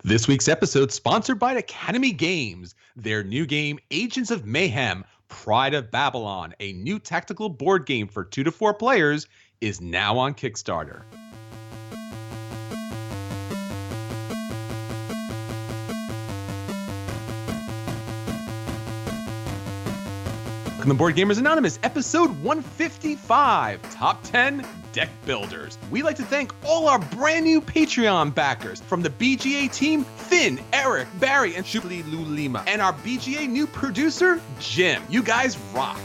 This week's episode sponsored by Academy Games. Their new game, Agents of Mayhem, Pride of Babylon, a new tactical board game for 2 to 4 players, is now on Kickstarter. Welcome to Board Gamers Anonymous, episode 155, Top 10 Deck Builders. We'd like to thank all our brand new Patreon backers from the BGA team, Finn, Eric, Barry, and Shubli Lulima, and our BGA new producer, Jim. You guys rock.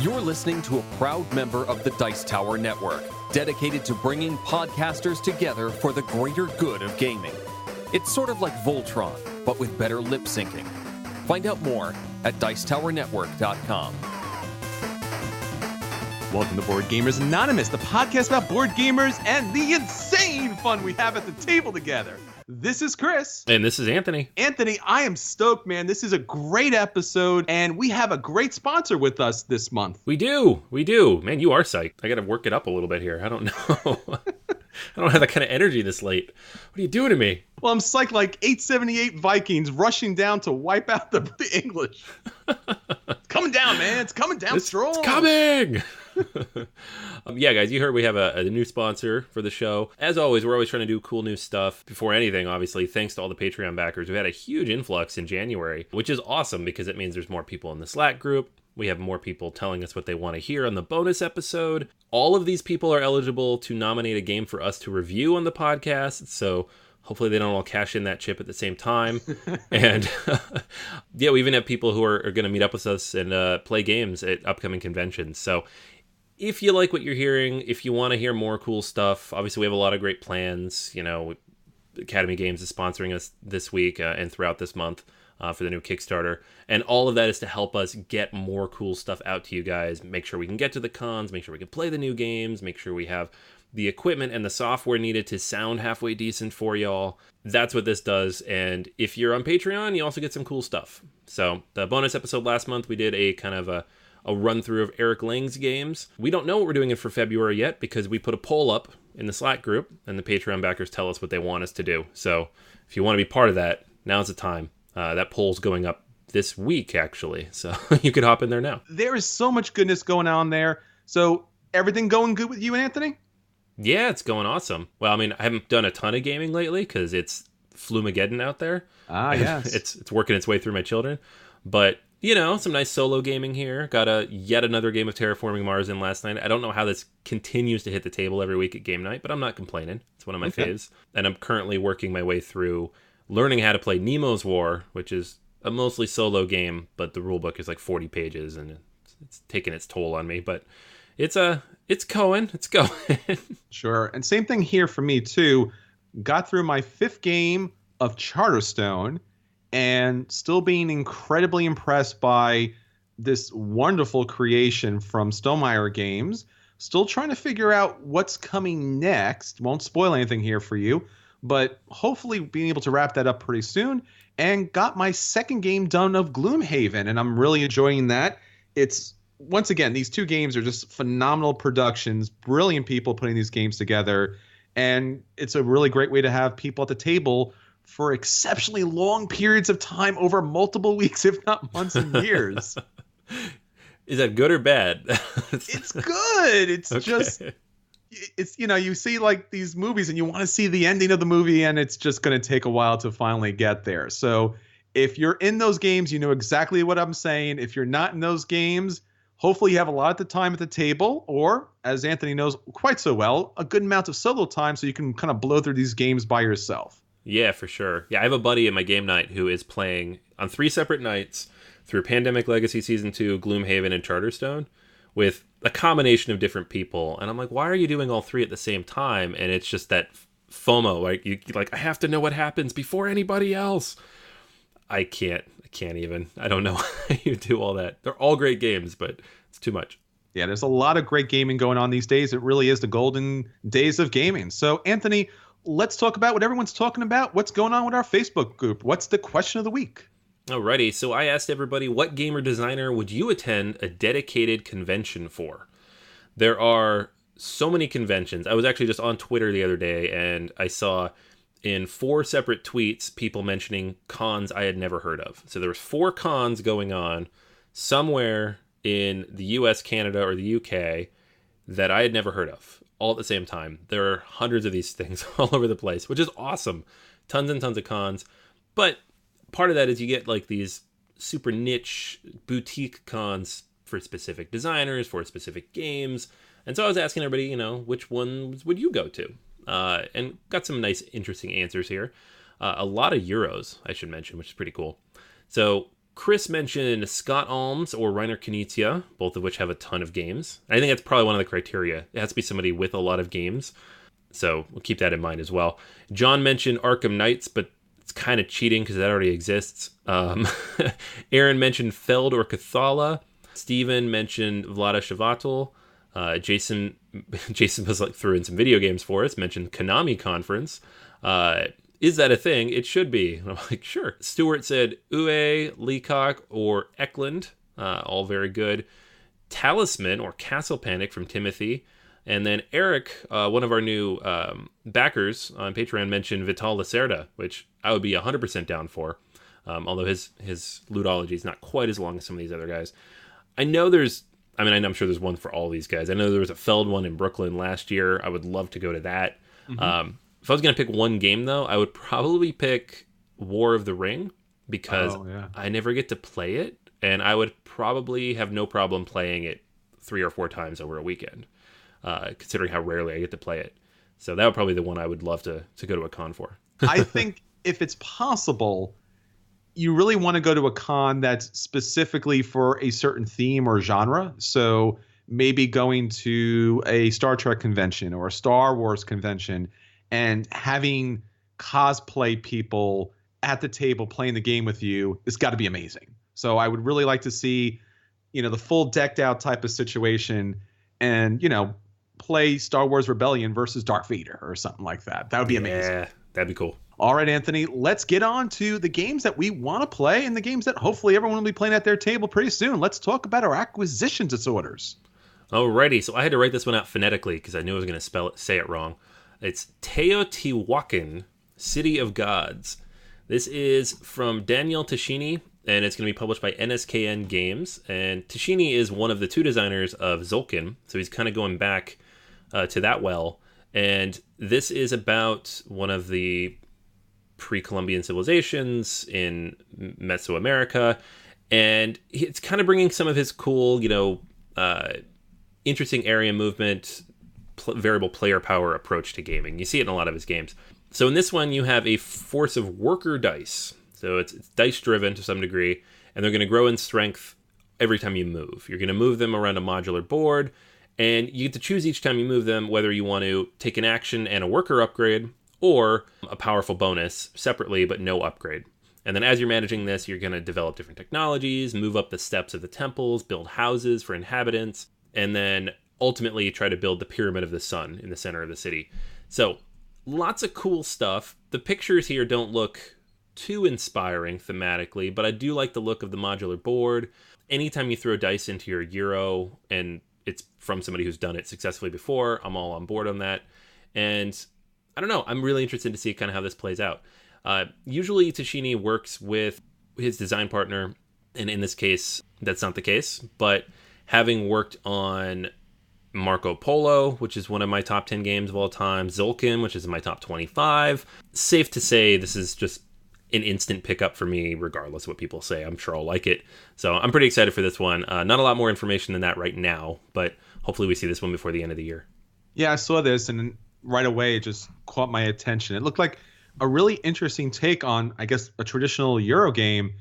You're listening to a proud member of the Dice Tower Network, dedicated to bringing podcasters together for the greater good of gaming. It's sort of like Voltron, but with better lip syncing. Find out more at Dicetowernetwork.com. Welcome to Board Gamers Anonymous, the podcast about board gamers and the insane fun we have at the table together. This is Chris. And this is Anthony. Anthony, I am stoked, man. This is a great episode, and we have a great sponsor with us this month. We do. Man, you are psyched. I got to work it up a little bit here. I don't know. I don't have that kind of energy this late. What are you doing to me? Well, I'm psyched like 878 Vikings rushing down to wipe out the English. It's coming down, man. It's coming down strong. It's coming! Yeah, guys, you heard we have a new sponsor for the show. As always, we're always trying to do cool new stuff. Before anything, obviously, thanks to all the Patreon backers. We've had a huge influx in January, which is awesome because it means there's more people in the Slack group. We have more people telling us what they want to hear on the bonus episode. All of these people are eligible to nominate a game for us to review on the podcast, so hopefully they don't all cash in that chip at the same time. And yeah, we even have people who are going to meet up with us and play games at upcoming conventions. So if you like what you're hearing, if you want to hear more cool stuff, obviously we have a lot of great plans. You know, Academy Games is sponsoring us this week and throughout this month for the new Kickstarter. And all of that is to help us get more cool stuff out to you guys, make sure we can get to the cons, make sure we can play the new games, make sure we have the equipment and the software needed to sound halfway decent for y'all. That's what this does. And if you're on Patreon, you also get some cool stuff. So the bonus episode last month, we did a kind of a run through of Eric Lang's games. We don't know what we're doing for February yet because we put a poll up in the Slack group and the Patreon backers tell us what they want us to do. So if you want to be part of that, now's the time. That poll's going up this week, actually. So you could hop in there now. There is so much goodness going on there. So everything going good with you, Anthony? Yeah, it's going awesome. Well, I mean, I haven't done a ton of gaming lately because it's Flumageddon out there. Ah, yes. It's working its way through my children. But, you know, some nice solo gaming here. Got yet another game of Terraforming Mars in last night. I don't know how this continues to hit the table every week at game night, but I'm not complaining. It's one of my faves. And I'm currently working my way through learning how to play Nemo's War, which is a mostly solo game, but the rulebook is like 40 pages, and it's taking its toll on me. But it's going. Sure. And same thing here for me, too. Got through my 5th game of Charterstone and still being incredibly impressed by this wonderful creation from Stonemaier Games. Still trying to figure out what's coming next. Won't spoil anything here for you, but hopefully being able to wrap that up pretty soon. And got my 2nd game done of Gloomhaven, and I'm really enjoying that. It's, once again, these 2 games are just phenomenal productions, brilliant people putting these games together, and it's a really great way to have people at the table for exceptionally long periods of time over multiple weeks, if not months and years. Is that good or bad? It's good. It's okay. Just... It's, you know, you see like these movies and you want to see the ending of the movie, and it's just going to take a while to finally get there. So if you're in those games, you know exactly what I'm saying. If you're not in those games, hopefully you have a lot of the time at the table, or as Anthony knows quite so well, a good amount of solo time so you can kind of blow through these games by yourself. Yeah, for sure. Yeah, I have a buddy at my game night who is playing on 3 separate nights through Pandemic Legacy Season 2, Gloomhaven, and Charterstone with a combination of different people. And I'm like, why are you doing all 3 at the same time? And it's just that FOMO, like I have to know what happens before anybody else. I can't even. I don't know how you do all that. They're all great games, but it's too much. Yeah, there's a lot of great gaming going on these days. It really is the golden days of gaming. So, Anthony, let's talk about what everyone's talking about. What's going on with our Facebook group? What's the question of the week? Alrighty, so I asked everybody, what gamer designer would you attend a dedicated convention for? There are so many conventions. I was actually just on Twitter the other day, and I saw in 4 separate tweets people mentioning cons I had never heard of. So there was 4 cons going on somewhere in the US, Canada, or the UK that I had never heard of, all at the same time. There are hundreds of these things all over the place, which is awesome. Tons and tons of cons. But part of that is you get like these super niche boutique cons for specific designers, for specific games. And so I was asking everybody, you know, which ones would you go to? And got some nice, interesting answers here. A lot of Euros, I should mention, which is pretty cool. So Chris mentioned Scott Alms or Reiner Knizia, both of which have a ton of games. I think that's probably one of the criteria. It has to be somebody with a lot of games. So we'll keep that in mind as well. John mentioned Arkham Knights, but it's kind of cheating because that already exists. Aaron mentioned Feld or Cathala. Steven mentioned Vlada Shavatul. Jason was like threw in some video games for us, mentioned Konami Conference. Is that a thing? It should be. And I'm like, sure. Stuart said Uwe, Leacock, or Eklund. All very good. Talisman or Castle Panic from Timothy. And then Eric, one of our new backers on Patreon, mentioned Vital Lacerda, which I would be 100% down for. Although his ludology is not quite as long as some of these other guys. I'm sure there's one for all these guys. I know there was a Feld one in Brooklyn last year. I would love to go to that. Mm-hmm. If I was going to pick one game, though, I would probably pick War of the Ring because I never get to play it, and I would probably have no problem playing it 3 or 4 times over a weekend, considering how rarely I get to play it. So that would probably be the one I would love to go to a con for. I think if it's possible, you really want to go to a con that's specifically for a certain theme or genre. So maybe going to a Star Trek convention or a Star Wars convention and having cosplay people at the table playing the game with you, it's got to be amazing. So I would really like to see, the full decked out type of situation and, play Star Wars Rebellion versus Darth Vader or something like that. That would be amazing. Yeah, that'd be cool. All right, Anthony, let's get on to the games that we want to play and the games that hopefully everyone will be playing at their table pretty soon. Let's talk about our acquisition disorders. Alrighty, so I had to write this one out phonetically because I knew I was going to say it wrong. It's Teotihuacan, City of Gods. This is from Daniel Tashini, and it's going to be published by NSKN Games. And Tashini is one of the 2 designers of Tzolk'in, so he's kind of going back to that well. And this is about one of the pre-Columbian civilizations in Mesoamerica, and it's kind of bringing some of his cool, interesting area movement, variable player power approach to gaming. You see it in a lot of his games. So in this one, you have a force of worker dice. So it's dice driven to some degree, and they're going to grow in strength every time you move. You're going to move them around a modular board, and you get to choose each time you move them whether you want to take an action and a worker upgrade or a powerful bonus separately but no upgrade. And then as you're managing this, you're going to develop different technologies, move up the steps of the temples, build houses for inhabitants, and then ultimately try to build the Pyramid of the Sun in the center of the city. So lots of cool stuff. The pictures here don't look too inspiring thematically, but I do like the look of the modular board. Anytime you throw dice into your Euro and it's from somebody who's done it successfully before, I'm all on board on that. And I don't know, I'm really interested to see kind of how this plays out. Usually Tashini works with his design partner, and in this case, that's not the case. But having worked on Marco Polo, which is one of my top 10 games of all time, Tzolk'in, which is in my top 25, safe to say this is just an instant pickup for me, regardless of what people say. I'm sure I'll like it. So I'm pretty excited for this one. Not a lot more information than that right now, but hopefully we see this one before the end of the year. Yeah, I saw this, and right away it just caught my attention. It looked like a really interesting take on, I guess, a traditional Euro game,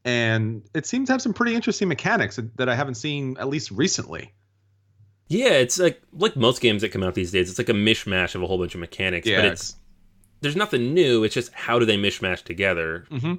and it seems to have some pretty interesting mechanics that I haven't seen, at least recently. Yeah, it's like most games that come out these days, it's like a mishmash of a whole bunch of mechanics, yeah, but there's nothing new. It's just how do they mishmash together? Mm-hmm.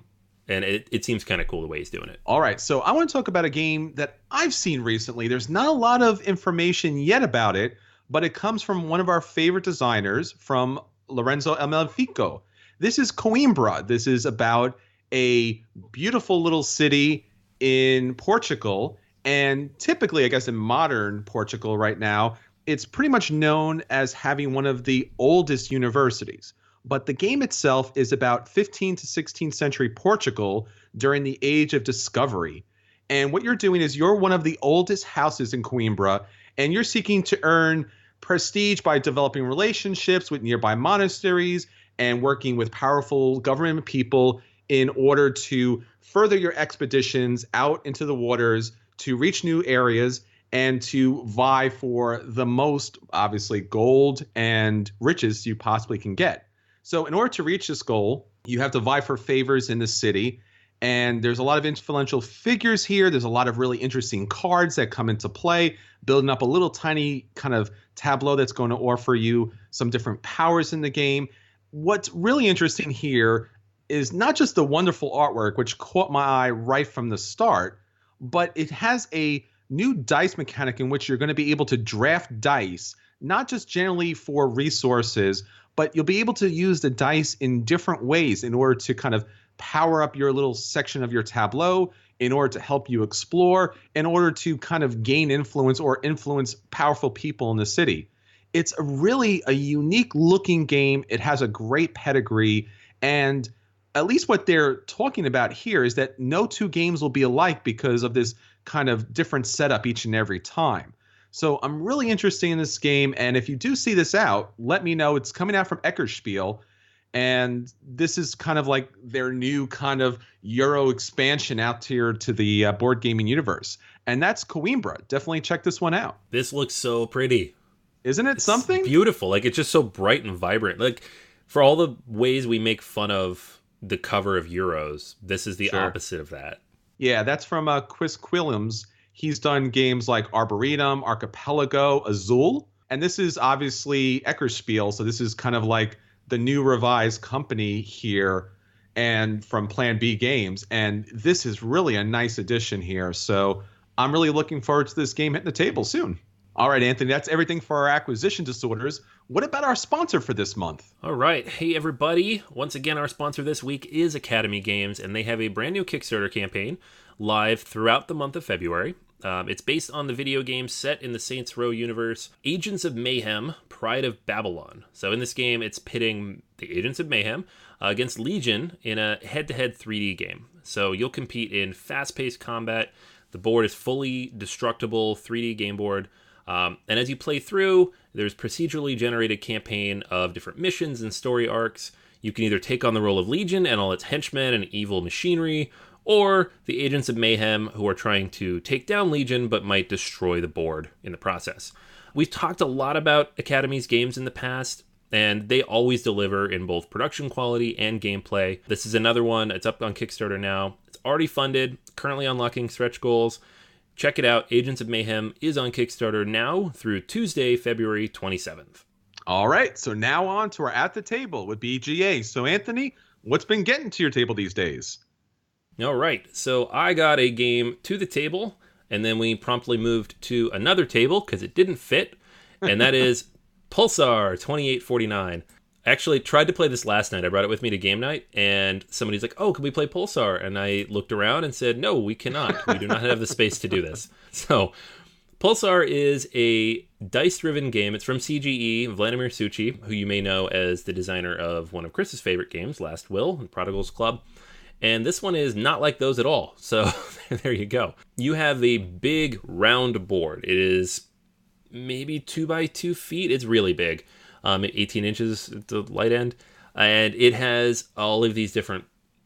And it seems kind of cool the way he's doing it. All right, so I want to talk about a game that I've seen recently. There's not a lot of information yet about it, but it comes from one of our favorite designers, from Lorenzo Amalfico. This is Coimbra. This is about a beautiful little city in Portugal. And typically, I guess in modern Portugal right now, it's pretty much known as having one of the oldest universities. But the game itself is about 15th to 16th century Portugal during the Age of Discovery. And what you're doing is you're one of the oldest houses in Coimbra, and you're seeking to earn prestige by developing relationships with nearby monasteries and working with powerful government people in order to further your expeditions out into the waters to reach new areas and to vie for the most, obviously, gold and riches you possibly can get. So in order to reach this goal, you have to vie for favors in the city. And there's a lot of influential figures here. There's a lot of really interesting cards that come into play, building up a little tiny kind of tableau that's going to offer you some different powers in the game. What's really interesting here is not just the wonderful artwork, which caught my eye right from the start, but it has a new dice mechanic in which you're going to be able to draft dice, not just generally for resources, but you'll be able to use the dice in different ways in order to kind of power up your little section of your tableau, in order to help you explore, in order to kind of gain influence or influence powerful people in the city. It's a unique looking game. It has a great pedigree, and at least what they're talking about here is that no two games will be alike because of this kind of different setup each and every time. So I'm really interested in this game, and if you do see this out, let me know. It's coming out from Eckerspiel, and this is kind of like their new kind of Euro expansion out here to the board gaming universe. And that's Coimbra. Definitely check this one out. This looks so pretty. Isn't it something? Beautiful. Like, it's just so bright and vibrant. Like, for all the ways we make fun of the cover of Euros, this is the opposite of that. Yeah, that's from Chris Quilliams. He's done games like Arboretum, Archipelago, Azul. And this is obviously Eckerspiel, so this is kind of like the new revised company here and from Plan B Games. And this is really a nice addition here. So I'm really looking forward to this game hitting the table soon. All right, Anthony, that's everything for our acquisition disorders. What about our sponsor for this month? All right. Hey, everybody. Once again, our sponsor this week is Academy Games, and they have a brand new Kickstarter campaign live throughout the month of February. It's based on the video game set in the Saints Row universe, Agents of Mayhem, Pride of Babylon. So in this game, it's pitting the Agents of Mayhem against Legion in a head-to-head 3D game. So you'll compete in fast-paced combat. The board is fully destructible 3D game board. And as you play through, there's procedurally generated campaign of different missions and story arcs. You can either take on the role of Legion and all its henchmen and evil machinery, or the Agents of Mayhem who are trying to take down Legion but might destroy the board in the process. We've talked a lot about Academy's games in the past, and they always deliver in both production quality and gameplay. This is another one. It's up on Kickstarter now. It's already funded, currently unlocking stretch goals. Check it out. Agents of Mayhem is on Kickstarter now through Tuesday, February 27th. All right, so now on to our At the Table with BGA. So, Anthony, what's been getting to your table these days? All right, so I got a game to the table, and then we promptly moved to another table because it didn't fit, and that is Pulsar 2849. I actually tried to play this last night. I brought it with me to game night, and somebody's like, oh, can we play Pulsar? And I looked around and said, no, we cannot. We do not have the space to do this. So Pulsar is a dice-driven game. It's from CGE, Vladimir Suchi, who you may know as the designer of one of Chris's favorite games, Last Will and Prodigal's Club. And this one is not like those at all. So there you go. You have a big round board. It is maybe 2 by 2 feet. It's really big. 18 inches at the light end. And it has all of these different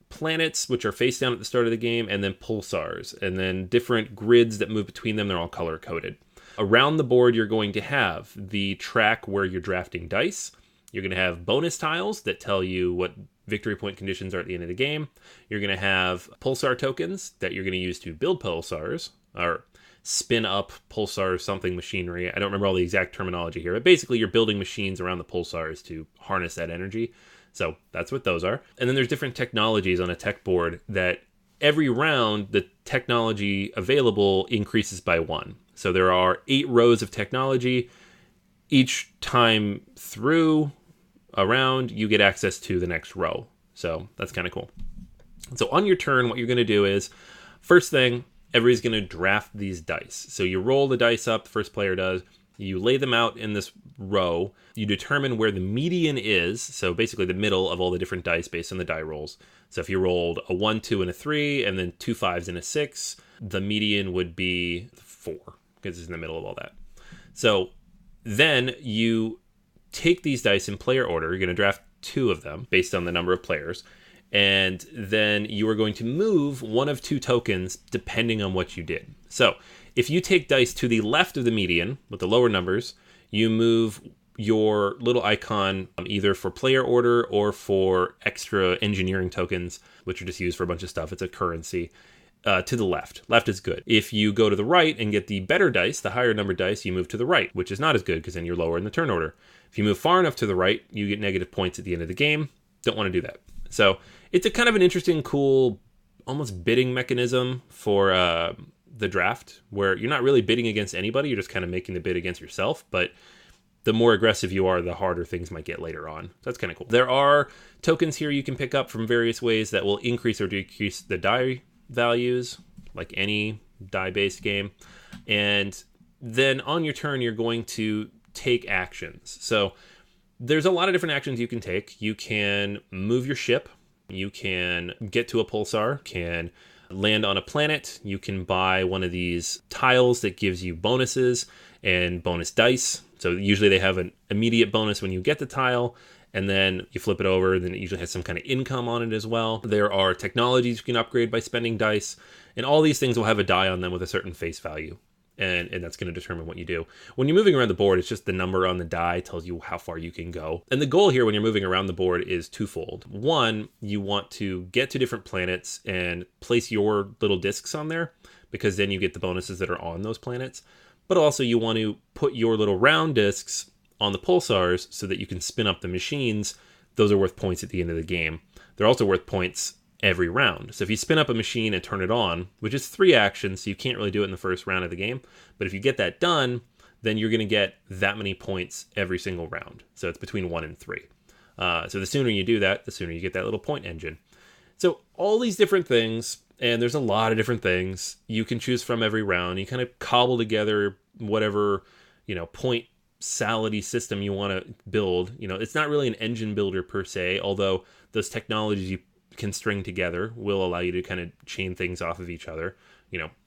planets, which are face down at the start of the game, and then pulsars, and then different grids that move between them. They're all color-coded. Around the board, you're going to have the track where you're drafting dice. You're going to have bonus tiles that tell you what victory point conditions are at the end of the game. You're going to have pulsar tokens that you're going to use to build pulsars, or spin up pulsar something machinery. I don't remember all the exact terminology here, but basically you're building machines around the pulsars to harness that energy. So that's what those are. And then there's different technologies on a tech board that every round, the technology available increases by 1. So there are 8 rows of technology. Each time through a round, you get access to the next row. So that's kind of cool. So on your turn, what you're going to do is, first thing, everybody's going to draft these dice. So you roll the dice up, the first player does. You lay them out in this row. You determine where the median is, so basically the middle of all the different dice based on the die rolls. So if you rolled a 1, 2, and a 3, and then 2 5s and a 6, the median would be 4, because it's in the middle of all that. So then you take these dice in player order. You're going to draft 2 of them based on the number of players. And then you are going to move one of 2 tokens depending on what you did. So if you take dice to the left of the median with the lower numbers, you move your little icon either for player order or for extra engineering tokens, which are just used for a bunch of stuff. It's a currency. To the left. Left is good. If you go to the right and get the better dice, the higher number dice, you move to the right, which is not as good because then you're lower in the turn order. If you move far enough to the right, you get negative points at the end of the game. Don't want to do that. So it's a kind of an interesting, cool, almost bidding mechanism for the draft, where you're not really bidding against anybody. You're just kind of making the bid against yourself. But the more aggressive you are, the harder things might get later on. So that's kind of cool. There are tokens here you can pick up from various ways that will increase or decrease the die values, like any die-based game. And then on your turn, you're going to take actions. So there's a lot of different actions you can take. You can move your ship. You can get to a pulsar, can land on a planet. You can buy one of these tiles that gives you bonuses and bonus dice. So usually they have an immediate bonus when you get the tile, and then you flip it over, then it usually has some kind of income on it as well. There are technologies you can upgrade by spending dice, and all these things will have a die on them with a certain face value, and that's going to determine what you do. When you're moving around the board, it's just the number on the die tells you how far you can go. And the goal here when you're moving around the board is twofold. One, you want to get to different planets and place your little discs on there, because then you get the bonuses that are on those planets. But also you want to put your little round discs on the pulsars so that you can spin up the machines. Those are worth points at the end of the game. They're also worth points every round. So if you spin up a machine and turn it on, which is 3 actions, so you can't really do it in the first round of the game, but if you get that done, then you're going to get that many points every single round. So it's between 1 and 3. So the sooner you do that, the sooner you get that little point engine. So all these different things, and there's a lot of different things you can choose from every round. You kind of cobble together whatever, point salady system you want to build. It's not really an engine builder per se, although those technologies you can string together will allow you to kind of chain things off of each other.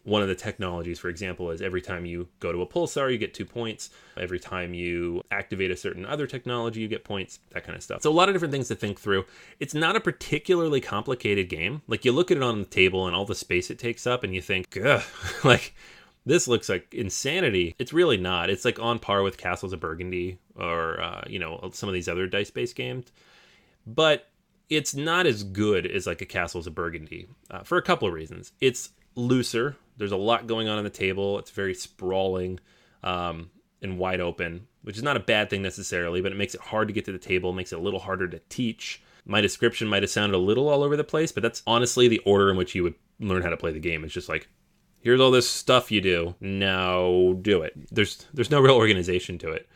One of the technologies, for example, is every time you go to a pulsar, you get 2 points. Every time you activate a certain other technology, you get points, that kind of stuff. So a lot of different things to think through. It's not a particularly complicated game. Like, you look at it on the table and all the space it takes up and you think, ugh, this looks like insanity. It's really not. It's like on par with Castles of Burgundy or, some of these other dice-based games. But it's not as good as like a Castles of Burgundy for a couple of reasons. It's looser. There's a lot going on the table. It's very sprawling and wide open, which is not a bad thing necessarily, but it makes it hard to get to the table. It makes it a little harder to teach. My description might have sounded a little all over the place, but that's honestly the order in which you would learn how to play the game. It's just like, here's all this stuff you do. Now do it. There's no real organization to it.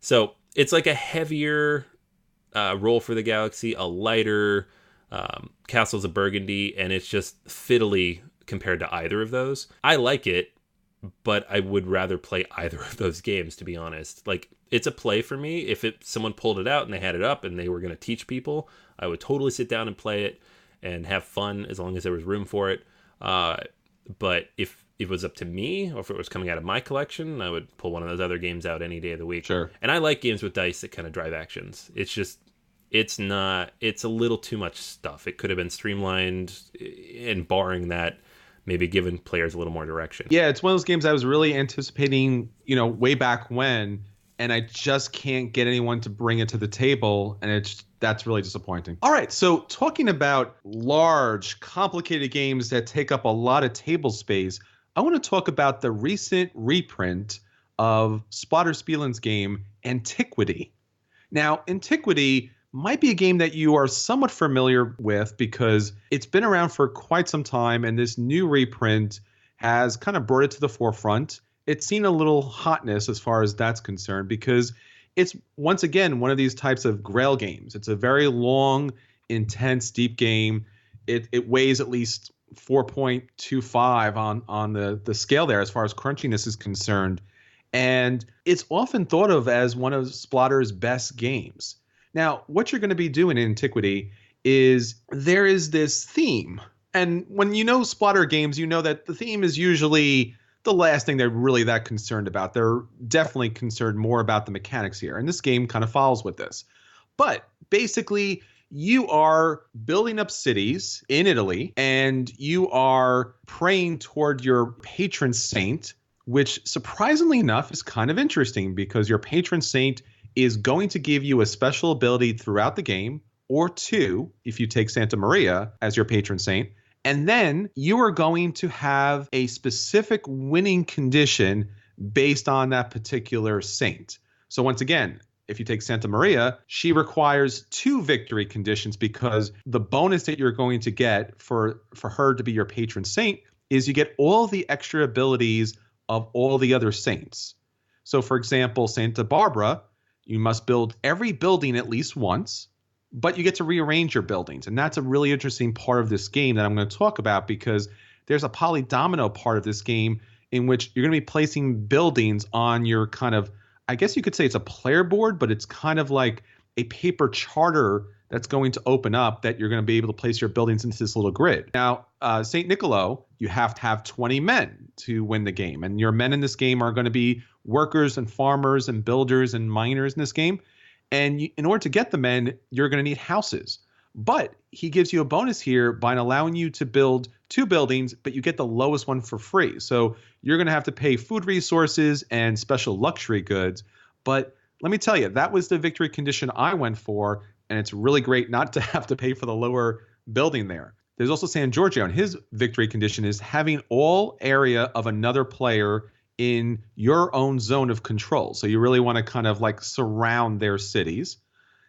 So it's like a heavier Roll for the Galaxy, a lighter Castles of Burgundy, and it's just fiddly compared to either of those. I like it, but I would rather play either of those games, to be honest. Like, it's a play for me. If someone pulled it out and they had it up and they were going to teach people, I would totally sit down and play it and have fun as long as there was room for it. But if it was up to me, or if it was coming out of my collection, I would pull one of those other games out any day of the week. Sure. And I like games with dice that kind of drive actions. It's a little too much stuff. It could have been streamlined, and barring that, maybe given players a little more direction. Yeah, it's one of those games I was really anticipating, way back when, and I just can't get anyone to bring it to the table, and that's really disappointing. All right, so talking about large, complicated games that take up a lot of table space, I want to talk about the recent reprint of Spotter Spielen's game, Antiquity. Now, Antiquity might be a game that you are somewhat familiar with because it's been around for quite some time, and this new reprint has kind of brought it to the forefront. It's seen a little hotness as far as that's concerned because it's, once again, one of these types of Grail games. It's a very long, intense, deep game. It weighs at least 4.25 on the scale there as far as crunchiness is concerned. And it's often thought of as one of Splatter's best games. Now, what you're going to be doing in Antiquity is there is this theme. And when you know Splatter games, you know that the theme is usually the last thing they're really that concerned about. They're definitely concerned more about the mechanics here. And this game kind of follows with this. But basically, you are building up cities in Italy, and you are praying toward your patron saint, which surprisingly enough is kind of interesting because your patron saint is going to give you a special ability throughout the game, or two, if you take Santa Maria as your patron saint. And then you are going to have a specific winning condition based on that particular saint. So once again, if you take Santa Maria, she requires 2 victory conditions because the bonus that you're going to get for her to be your patron saint is you get all the extra abilities of all the other saints. So for example, Santa Barbara, you must build every building at least once, but you get to rearrange your buildings. And that's a really interesting part of this game that I'm going to talk about because there's a polydomino part of this game in which you're going to be placing buildings on your kind of, I guess you could say it's a player board, but it's kind of like a paper charter that's going to open up that you're going to be able to place your buildings into this little grid. Now, St. Nicolo, you have to have 20 men to win the game. And your men in this game are going to be workers and farmers and builders and miners in this game. And in order to get the men, you're going to need houses. But he gives you a bonus here by allowing you to build 2 buildings, but you get the lowest one for free. So you're going to have to pay food resources and special luxury goods. But let me tell you, that was the victory condition I went for. And it's really great not to have to pay for the lower building there. There's also San Giorgio, and his victory condition is having all area of another player in your own zone of control. So you really want to kind of like surround their cities.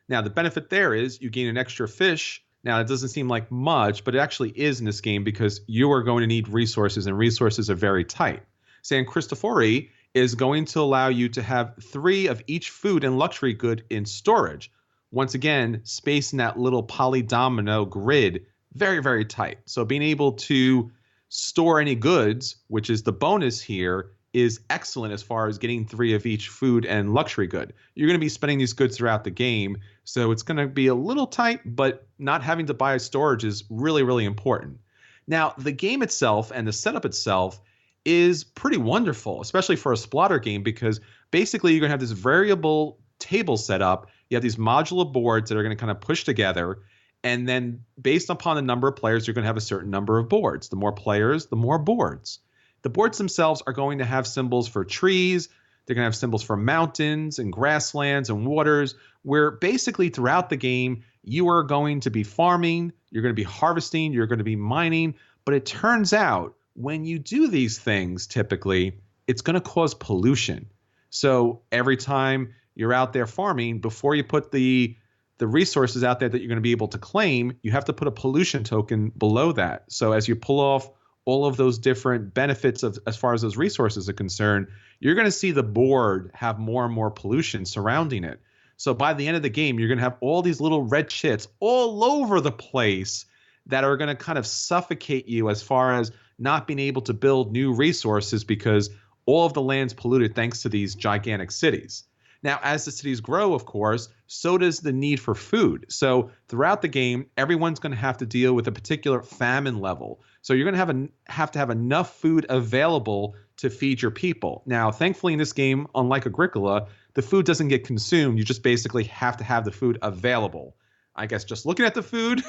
Now, the benefit there is you gain an extra fish. Now, it doesn't seem like much, but it actually is in this game because you are going to need resources, and resources are very tight. San Cristofori is going to allow you to have 3 of each food and luxury good in storage. Once again, space in that little polydomino grid, very, very tight. So being able to store any goods, which is the bonus here, is excellent as far as getting 3 of each food and luxury good. You're going to be spending these goods throughout the game, so it's going to be a little tight, but not having to buy storage is really, really important. Now, the game itself and the setup itself is pretty wonderful, especially for a Splatter game, because basically you're going to have this variable table set up. You have these modular boards that are going to kind of push together, and then based upon the number of players, you're going to have a certain number of boards. The more players, the more boards. The boards themselves are going to have symbols for trees. They're going to have symbols for mountains and grasslands and waters, where basically throughout the game, you are going to be farming, you're going to be harvesting, you're going to be mining. But it turns out when you do these things, typically, it's going to cause pollution. So every time you're out there farming, before you put the resources out there that you're going to be able to claim, you have to put a pollution token below that. So as you pull off all of those different benefits of as far as those resources are concerned, you're going to see the board have more and more pollution surrounding it. So by the end of the game, you're going to have all these little red chits all over the place that are going to kind of suffocate you as far as not being able to build new resources because all of the land's polluted thanks to these gigantic cities. Now, as the cities grow, of course, so does the need for food. So throughout the game, everyone's going to have to deal with a particular famine level. So you're going to have to have enough food available to feed your people. Now, thankfully in this game, unlike Agricola, the food doesn't get consumed. You just basically have to have the food available. I guess just looking at the food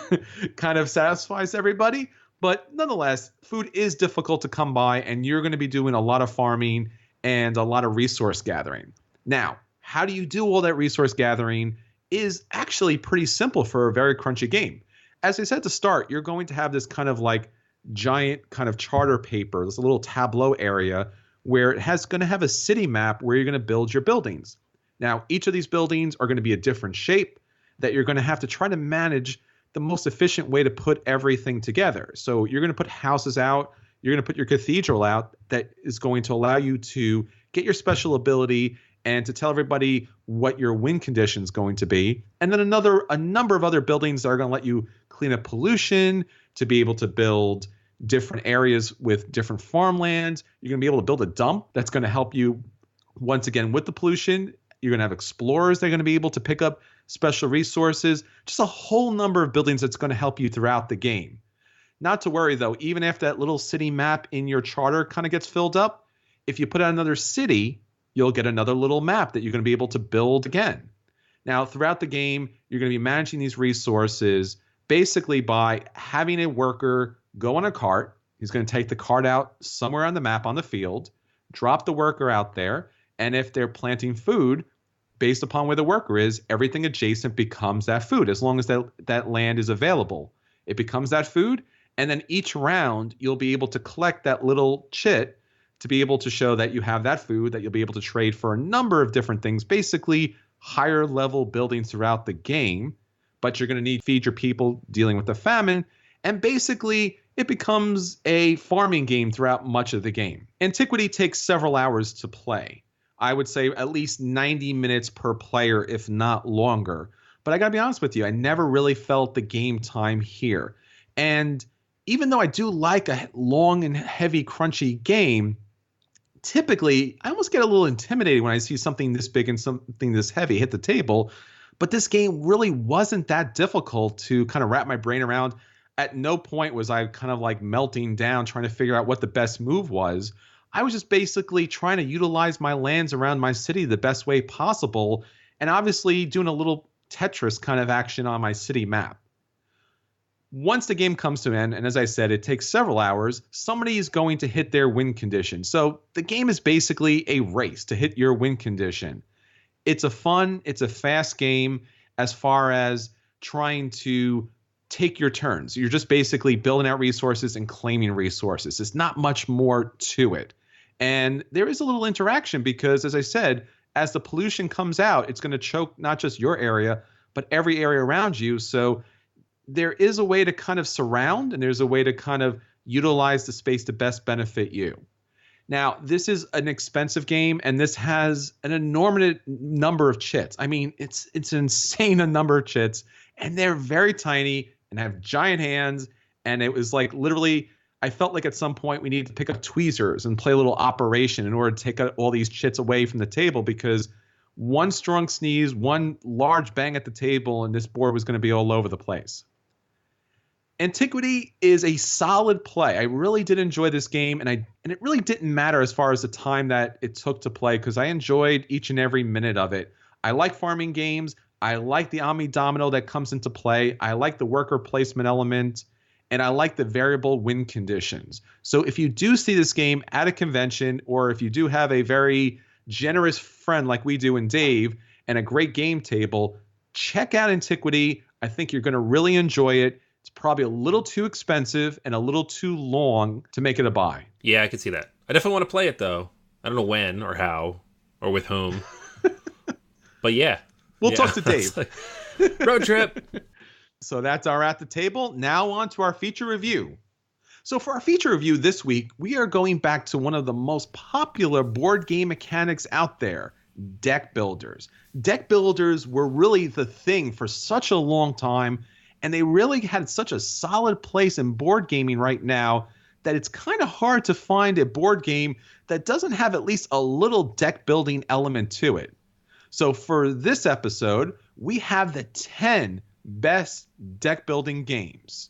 kind of satisfies everybody. But nonetheless, food is difficult to come by, and you're going to be doing a lot of farming and a lot of resource gathering. Now, how do you do all that resource gathering is actually pretty simple for a very crunchy game. As I said to start, you're going to have this kind of like giant kind of charter paper, this little tableau area where it has going to have a city map where you're going to build your buildings. Now, each of these buildings are going to be a different shape that you're going to have to try to manage the most efficient way to put everything together. So you're going to put houses out, you're going to put your cathedral out that is going to allow you to get your special ability and to tell everybody what your win condition is going to be. And then a number of other buildings that are going to let you clean up pollution, to be able to build different areas with different farmlands. You're going to be able to build a dump that's going to help you Once again, with the pollution, you're going to have explorers that are going to be able to pick up special resources, just a whole number of buildings that's going to help you throughout the game. Not to worry, though, even if that little city map in your charter kind of gets filled up, if you put out another city, you'll get another little map that you're going to be able to build again. Now, throughout the game, you're going to be managing these resources basically by having a worker go on a cart. He's going to take the cart out somewhere on the map on the field, drop the worker out there, and if they're planting food, based upon where the worker is, everything adjacent becomes that food, as long as that land is available. It becomes that food, and then each round, you'll be able to collect that little chit to be able to show that you have that food that you'll be able to trade for a number of different things, basically higher level buildings throughout the game. But you're going to need to feed your people dealing with the famine, and basically it becomes a farming game throughout much of the game. Antiquity takes several hours to play. I would say at least 90 minutes per player, if not longer. But I got to be honest with you, I never really felt the game time here. And even though I do like a long and heavy, crunchy game, typically I almost get a little intimidated when I see something this big and something this heavy hit the table. But this game really wasn't that difficult to kind of wrap my brain around. At no point was I kind of like melting down trying to figure out what the best move was. I was just basically trying to utilize my lands around my city the best way possible, and obviously doing a little Tetris kind of action on my city map. Once the game comes to an end, and as I said, it takes several hours, somebody is going to hit their win condition. So the game is basically a race to hit your win condition. It's a fast game as far as trying to take your turns. You're just basically building out resources and claiming resources. There's not much more to it. And there is a little interaction because, as I said, as the pollution comes out, it's going to choke not just your area, but every area around you. So there is a way to kind of surround, and there's a way to kind of utilize the space to best benefit you. Now, this is an expensive game, and this has an enormous number of chits. I mean, it's an insane number of chits, and they're very tiny and have giant hands. And it was like literally, I felt like at some point we needed to pick up tweezers and play a little operation in order to take all these chits away from the table, because one strong sneeze, one large bang at the table, and this board was going to be all over the place. Antiquity is a solid play. I really did enjoy this game, and it really didn't matter as far as the time that it took to play, because I enjoyed each and every minute of it. I like farming games. I like the Omni Domino that comes into play. I like the worker placement element, and I like the variable win conditions. So if you do see this game at a convention, or if you do have a very generous friend like we do in Dave and a great game table, check out Antiquity. I think you're going to really enjoy it. It's probably a little too expensive and a little too long to make it a buy. Yeah, I can see that. I definitely want to play it, though. I don't know when or how or with whom. But yeah. We'll talk to Dave. Road trip. So that's our At the Table. Now on to our feature review. So for our feature review this week, we are going back to one of the most popular board game mechanics out there, deck builders. Deck builders were really the thing for such a long time, and they really had such a solid place in board gaming right now that it's kind of hard to find a board game that doesn't have at least a little deck building element to it. So for this episode, we have the 10 best deck building games.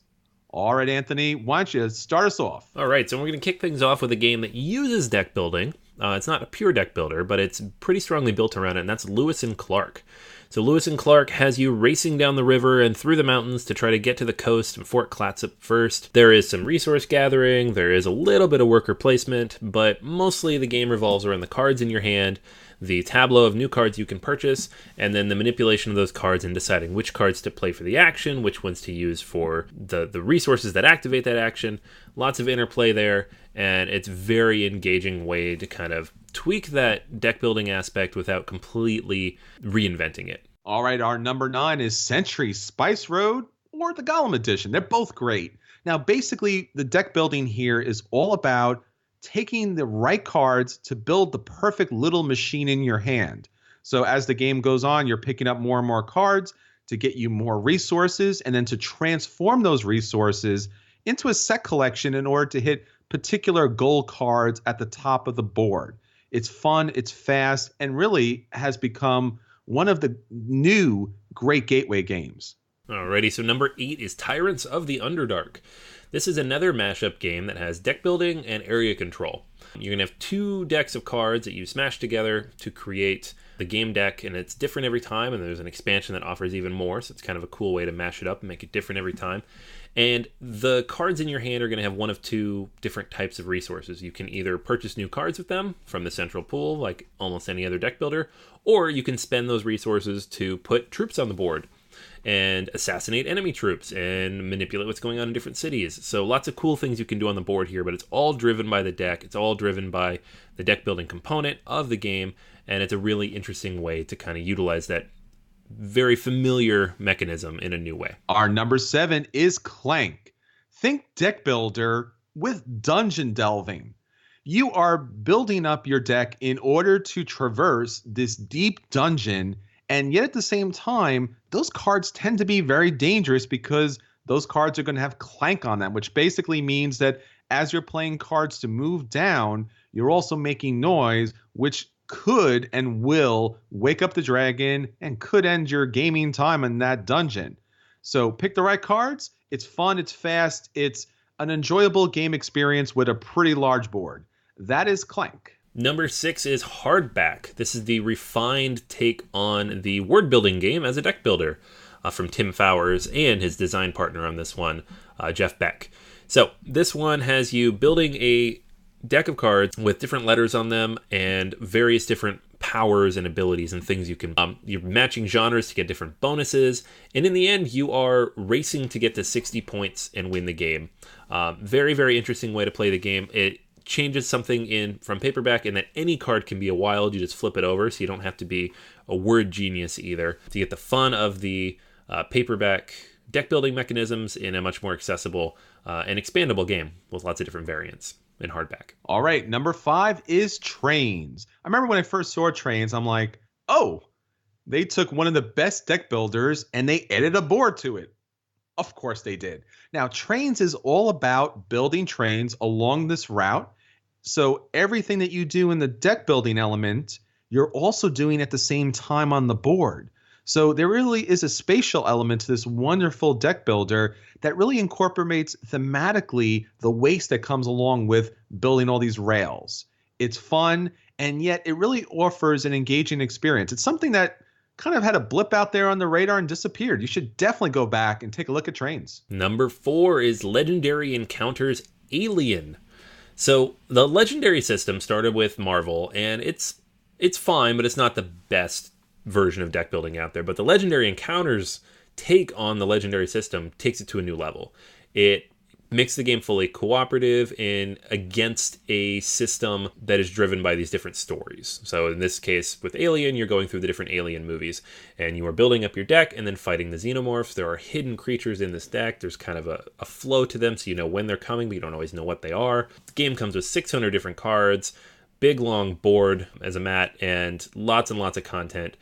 All right, Anthony, why don't you start us off? All right, so we're going to kick things off with a game that uses deck building. It's not a pure deck builder, but it's pretty strongly built around it, and that's Lewis and Clark. So Lewis and Clark has you racing down the river and through the mountains to try to get to the coast and Fort Clatsop first. There is some resource gathering, there is a little bit of worker placement, but mostly the game revolves around the cards in your hand, the tableau of new cards you can purchase, and then the manipulation of those cards and deciding which cards to play for the action, which ones to use for the resources that activate that action. Lots of interplay there, and it's a very engaging way to kind of tweak that deck building aspect without completely reinventing it. All right, our number 9 is Century Spice Road or the Gollum Edition. They're both great. Now, basically, the deck building here is all about taking the right cards to build the perfect little machine in your hand. So as the game goes on, you're picking up more and more cards to get you more resources, and then to transform those resources into a set collection in order to hit particular goal cards at the top of the board. It's fun, it's fast, and really has become one of the new great gateway games. Alrighty, so number 8 is Tyrants of the Underdark. This is another mashup game that has deck building and area control. You're going to have 2 decks of cards that you smash together to create the game deck, and it's different every time, and there's an expansion that offers even more, so it's kind of a cool way to mash it up and make it different every time. And the cards in your hand are going to have one of 2 different types of resources. You can either purchase new cards with them from the central pool, like almost any other deck builder, or you can spend those resources to put troops on the board and assassinate enemy troops and manipulate what's going on in different cities. So lots of cool things you can do on the board here, but it's all driven by the deck. It's all driven by the deck building component of the game, and it's a really interesting way to kind of utilize that very familiar mechanism in a new way. Our number 7 is Clank. Think deck builder with dungeon delving. You are building up your deck in order to traverse this deep dungeon, and yet at the same time, those cards tend to be very dangerous because those cards are going to have clank on them, which basically means that as you're playing cards to move down, you're also making noise, which could and will wake up the dragon and could end your gaming time in that dungeon. So pick the right cards. It's fun, it's fast, it's an enjoyable game experience with a pretty large board. That is Clank. Number 6 is Hardback. This is the refined take on the word building game as a deck builder from Tim Fowers and his design partner on this one, Jeff Beck. So this one has you building a deck of cards with different letters on them and various different powers and abilities and things you can. You're matching genres to get different bonuses, and in the end, you are racing to get to 60 points and win the game. Very, very interesting way to play the game. It changes something in from paperback in that any card can be a wild. You just flip it over, so you don't have to be a word genius either. To get the fun of the paperback deck building mechanisms in a much more accessible and expandable game with lots of different variants in hardback. All right, number 5 is Trains. I remember when I first saw Trains, I'm like, oh, they took one of the best deck builders and they added a board to it. Of course they did. Now, Trains is all about building trains along this route. So everything that you do in the deck building element, you're also doing at the same time on the board. So there really is a spatial element to this wonderful deck builder that really incorporates thematically the waste that comes along with building all these rails. It's fun, and yet it really offers an engaging experience. It's something that kind of had a blip out there on the radar and disappeared. You should definitely go back and take a look at Trains. Number 4 is Legendary Encounters Alien. So the Legendary system started with Marvel, and it's fine, but it's not the best version of deck building out there. But the Legendary Encounters take on the Legendary system takes it to a new level. It makes the game fully cooperative and against a system that is driven by these different stories. So in this case, with Alien, you're going through the different Alien movies, and you are building up your deck and then fighting the xenomorphs. There are hidden creatures in this deck. There's kind of a flow to them, so you know when they're coming, but you don't always know what they are. The game comes with 600 different cards, big long board as a mat, and lots of content.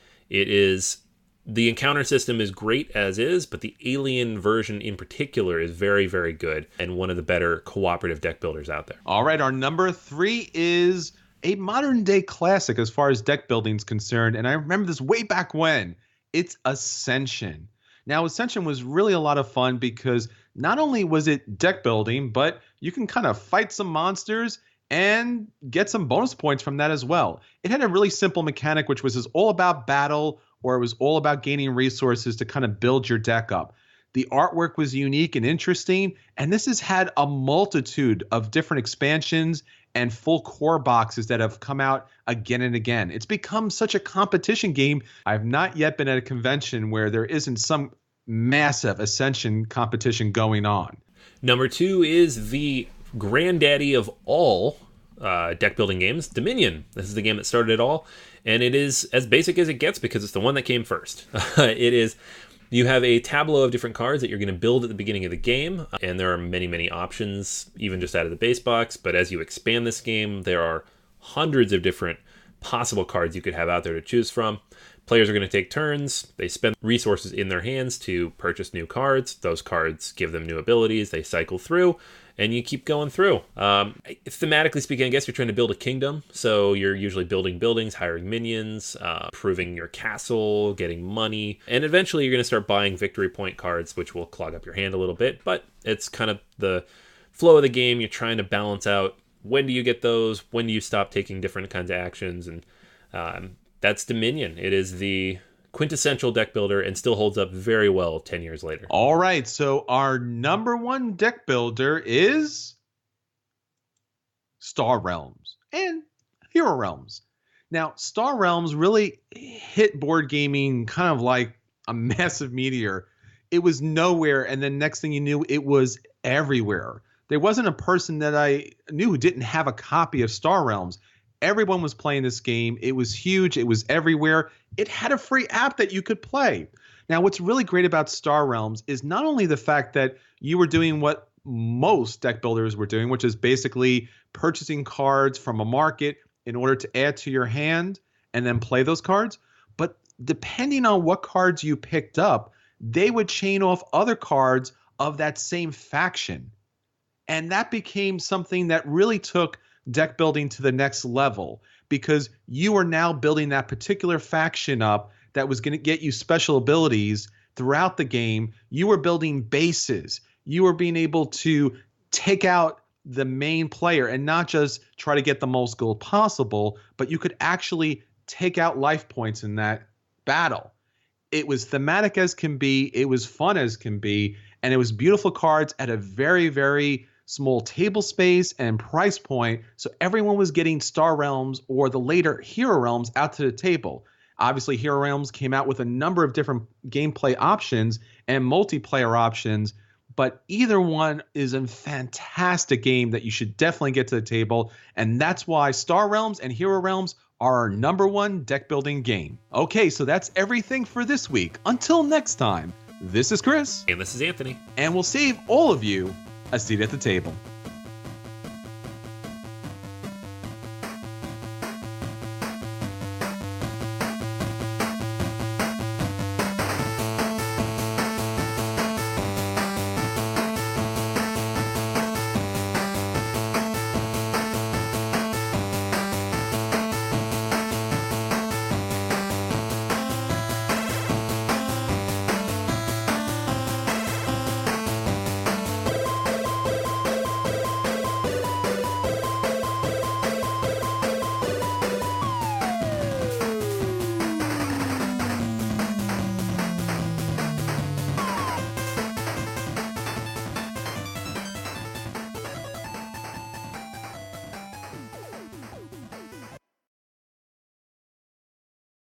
The encounter system is great as is, but the Alien version in particular is very, very good and one of the better cooperative deck builders out there. All right, our number 3 is a modern day classic as far as deck building is concerned, and I remember this way back when. It's Ascension. Now, Ascension was really a lot of fun because not only was it deck building, but you can kind of fight some monsters and get some bonus points from that as well. It had a really simple mechanic, which was all about battle, or it was all about gaining resources to kind of build your deck up. The artwork was unique and interesting, and this has had a multitude of different expansions and full core boxes that have come out again and again. It's become such a competition game. I've not yet been at a convention where there isn't some massive Ascension competition going on. Number 2 is the granddaddy of all deck building games, Dominion. This is the game that started it all, and it is as basic as it gets because it's the one that came first. You have a tableau of different cards that you're going to build at the beginning of the game, and there are many options, even just out of the base box. But as you expand this game, there are hundreds of different possible cards you could have out there to choose from. Players are going to take turns. They spend resources in their hands to purchase new cards. Those cards give them new abilities. They cycle through, and you keep going through. Thematically speaking, I guess you're trying to build a kingdom. So you're usually building buildings, hiring minions, improving your castle, getting money. And eventually you're going to start buying victory point cards, which will clog up your hand a little bit. But it's kind of the flow of the game. You're trying to balance out, when do you get those? When do you stop taking different kinds of actions? And that's Dominion. It is the quintessential deck builder and still holds up very well 10 years later. All right, so our number one deck builder is Star Realms and Hero Realms. Now, Star Realms really hit board gaming kind of like a massive meteor. It was nowhere, and then next thing you knew, it was everywhere. There wasn't a person that I knew who didn't have a copy of Star Realms. Everyone was playing this game. It was huge. It was everywhere. It had a free app that you could play. Now, what's really great about Star Realms is not only the fact that you were doing what most deck builders were doing, which is basically purchasing cards from a market in order to add to your hand and then play those cards, but depending on what cards you picked up, they would chain off other cards of that same faction. And that became something that really took deck building to the next level, because you are now building that particular faction up that was going to get you special abilities throughout the game. You were building bases. You were being able to take out the main player and not just try to get the most gold possible, but you could actually take out life points in that battle. It was thematic as can be. It was fun as can be. And it was beautiful cards at a very, very small table space and price point. So everyone was getting Star Realms or the later Hero Realms out to the table. Obviously, Hero Realms came out with a number of different gameplay options and multiplayer options, but either one is a fantastic game that you should definitely get to the table. And that's why Star Realms and Hero Realms are our number one deck building game. Okay, so that's everything for this week. Until next time, this is Chris. And this is Anthony. And we'll save all of you a seat at the table.